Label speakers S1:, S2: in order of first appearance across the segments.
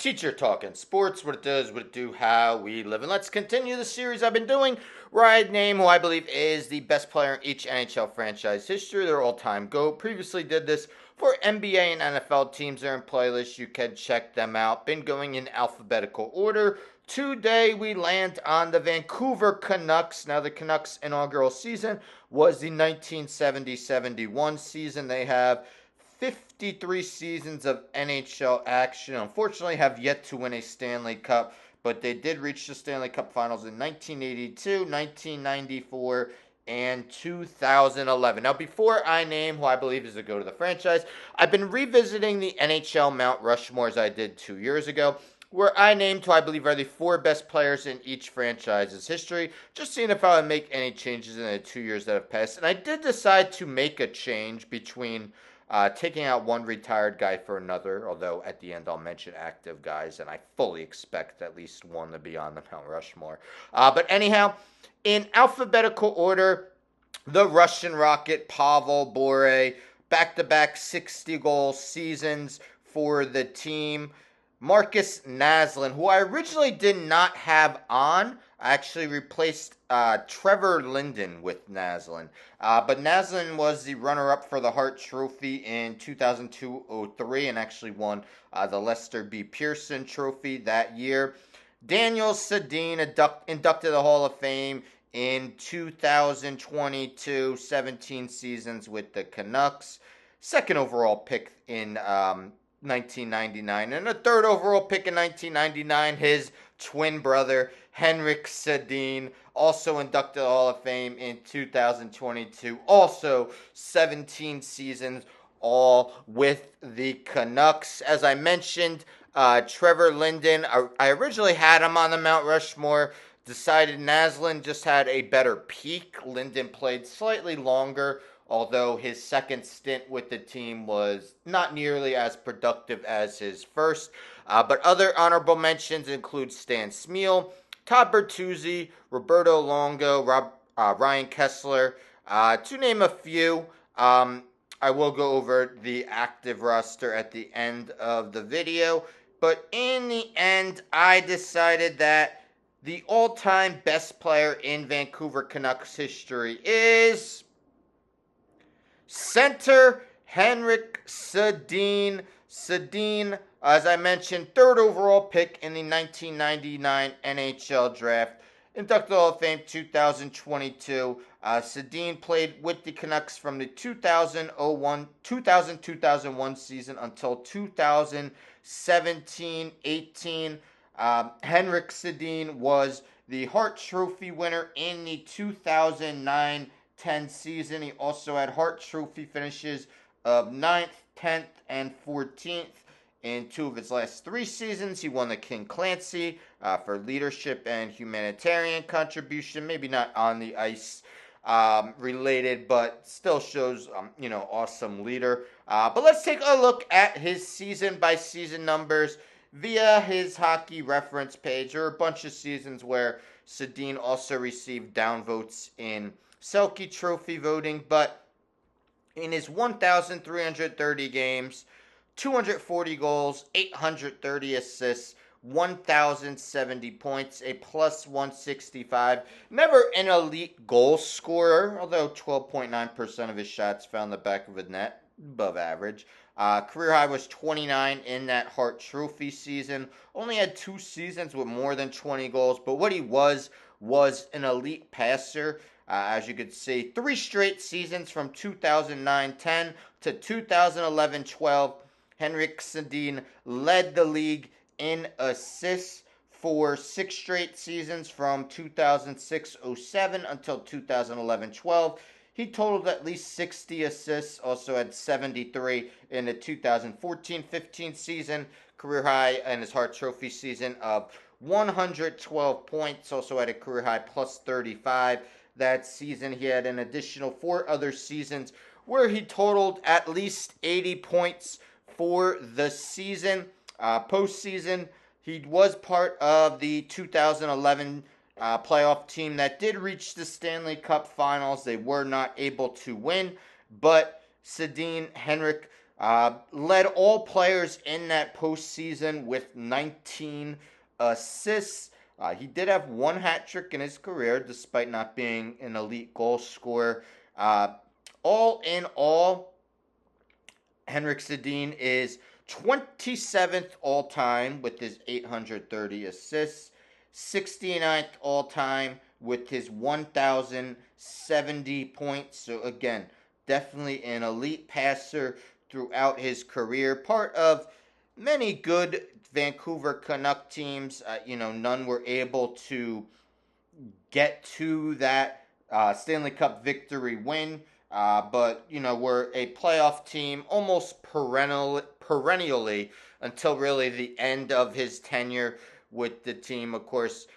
S1: Teacher Talking Sports, what it does, what it do, how we live. And let's continue the series I've been doing where I name who I believe is the best player in each NHL franchise history, their all-time GOAT. Previously did this for NBA and NFL teams. They're in playlists. You can check them out. Been going in alphabetical order. Today we land on the Vancouver Canucks. Now the Canucks' inaugural season was the 1970-71 season. They have 53 seasons of NHL action. Unfortunately, have yet to win a Stanley Cup, but they did reach the Stanley Cup Finals in 1982, 1994, and 2011. Now, before I name who I believe is the GOAT of the franchise, I've been revisiting the NHL Mount Rushmore as I did 2 years ago, where I named who I believe are the 4 best players in each franchise's history, just seeing if I would make any changes in the 2 years that have passed. And I did decide to make a change between taking out one retired guy for another, although at the end I'll mention active guys, and I fully expect at least one to be on the Mount Rushmore. But anyhow, in alphabetical order, the Russian Rocket, Pavel Bure, back-to-back 60-goal seasons for the team. Marcus Naslund, who I originally did not have on. I actually replaced Trevor Linden with Naslund. But Naslund was the runner-up for the Hart Trophy in 2002-03 and actually won the Lester B. Pearson Trophy that year. Daniel Sedin inducted the Hall of Fame in 2022, 17 seasons with the Canucks. Second overall pick in 1999, and a third overall pick in 1999, his twin brother, Henrik Sedin, also inducted the Hall of Fame in 2022, also 17 seasons, all with the Canucks. As I mentioned, Trevor Linden, I originally had him on the Mount Rushmore, decided Naslund just had a better peak. Linden played slightly longer, although his second stint with the team was not nearly as productive as his first. But other honorable mentions include Stan Smeel, Todd Bertuzzi, Roberto Longo, Ryan Kessler, to name a few. I will go over the active roster at the end of the video. But in the end, I decided that the all-time best player in Vancouver Canucks history is center Henrik Sedin. Sedin, as I mentioned, third overall pick in the 1999 NHL Draft. Inducted Hall of Fame 2022. Sedin played with the Canucks from the 2000-2001 season until 2017-18. Henrik Sedin was the Hart Trophy winner in the 2009-10 season. He also had Hart Trophy finishes of 9th, 10th, and 14th. In 2 of his last 3 seasons, he won the King Clancy for leadership and humanitarian contribution. Maybe not on the ice related, but still shows, awesome leader. But let's take a look at his season-by-season numbers via his hockey reference page. There are a bunch of seasons where Sedin also received downvotes in Selke Trophy voting, but in his 1,330 games, 240 goals, 830 assists, 1,070 points, a plus 165. Never an elite goal scorer, although 12.9% of his shots found the back of the net, above average. Career high was 29 in that Hart Trophy season. Only had 2 seasons with more than 20 goals, but what he was an elite passer. As you could see, 3 straight seasons from 2009-10 to 2011-12. Henrik Sedin led the league in assists for 6 straight seasons from 2006-07 until 2011-12. He totaled at least 60 assists, also had 73 in the 2014-15 season. Career high in his Hart Trophy season of 112 points, also had a career high plus 35. That season, he had an additional 4 other seasons where he totaled at least 80 points for the season. Postseason, he was part of the 2011 playoff team that did reach the Stanley Cup Finals. They were not able to win, but Sedin, Henrik, Led all players in that postseason with 19 assists. He did have one hat trick in his career, despite not being an elite goal scorer. Uh, all in all, Henrik Sedin is 27th all time with his 830 assists, 69th all time with his 1,070 points. So, again, definitely an elite passer throughout his career. Part of many good Vancouver Canuck teams. None were able to get to that Stanley Cup victory win. But we're a playoff team almost perennially until really the end of his tenure with the team. Of course,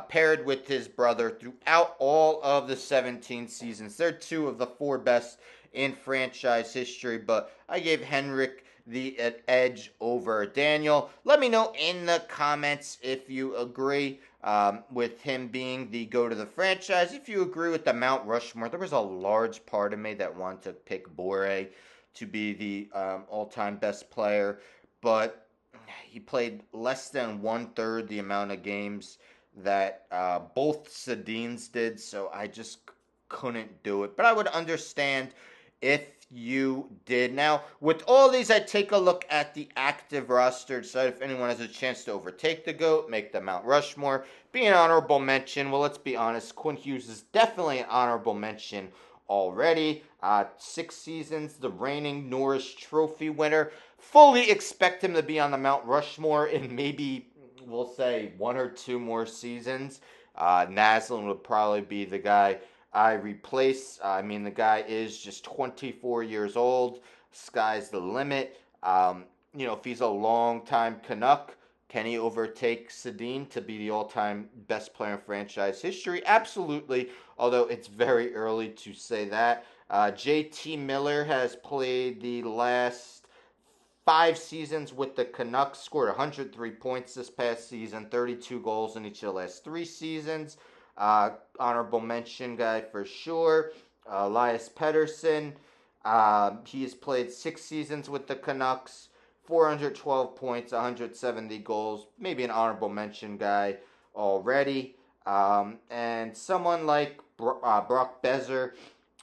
S1: paired with his brother throughout all of the 17 seasons. They're two of the four best in franchise history, but I gave Henrik the edge over Daniel. Let me know in the comments if you agree with him being the GOAT of the franchise. If you agree with the Mount Rushmore, there was a large part of me that wanted to pick Bore to be the all-time best player, but he played less than one-third the amount of games that both Sedins did, so I just couldn't do it. But I would understand if you did. Now, with all these, I take a look at the active roster, decide if anyone has a chance to overtake the GOAT, make the Mount Rushmore, be an honorable mention. Well, let's be honest, Quinn Hughes is definitely an honorable mention already. 6 seasons, the reigning Norris Trophy winner. Fully expect him to be on the Mount Rushmore in maybe, we'll say, 1 or 2 more seasons. Naslund would probably be the guy I replace. The guy is just 24 years old. Sky's the limit. If he's a long-time Canuck, can he overtake Sedin to be the all-time best player in franchise history? Absolutely, although it's very early to say that. JT Miller has played the last 5 seasons with the Canucks, scored 103 points this past season, 32 goals in each of the last 3 seasons. Honorable mention guy for sure. Elias Pettersson. He has played 6 seasons with the Canucks, 412 points, 170 goals. Maybe an honorable mention guy already. And someone like Brock Besser,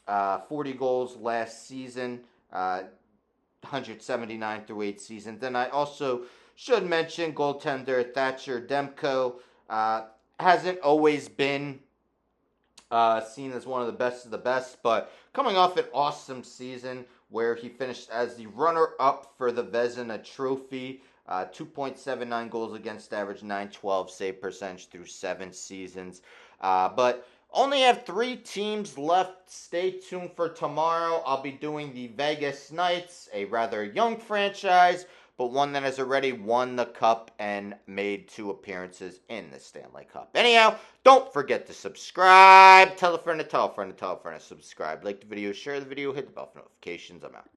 S1: 40 goals last season, 179 through 8 seasons. Then I also should mention goaltender Thatcher Demko. Hasn't always been seen as one of the best, but coming off an awesome season where he finished as the runner-up for the Vezina Trophy, 2.79 goals against average, 912 save percentage through 7 seasons. But only have 3 teams left. Stay tuned for tomorrow. I'll be doing the Vegas Knights, a rather young franchise, but one that has already won the Cup and made 2 appearances in the Stanley Cup. Anyhow, don't forget to subscribe. Tell a friend to tell a friend to tell a friend to subscribe. Like the video, share the video, hit the bell for notifications. I'm out.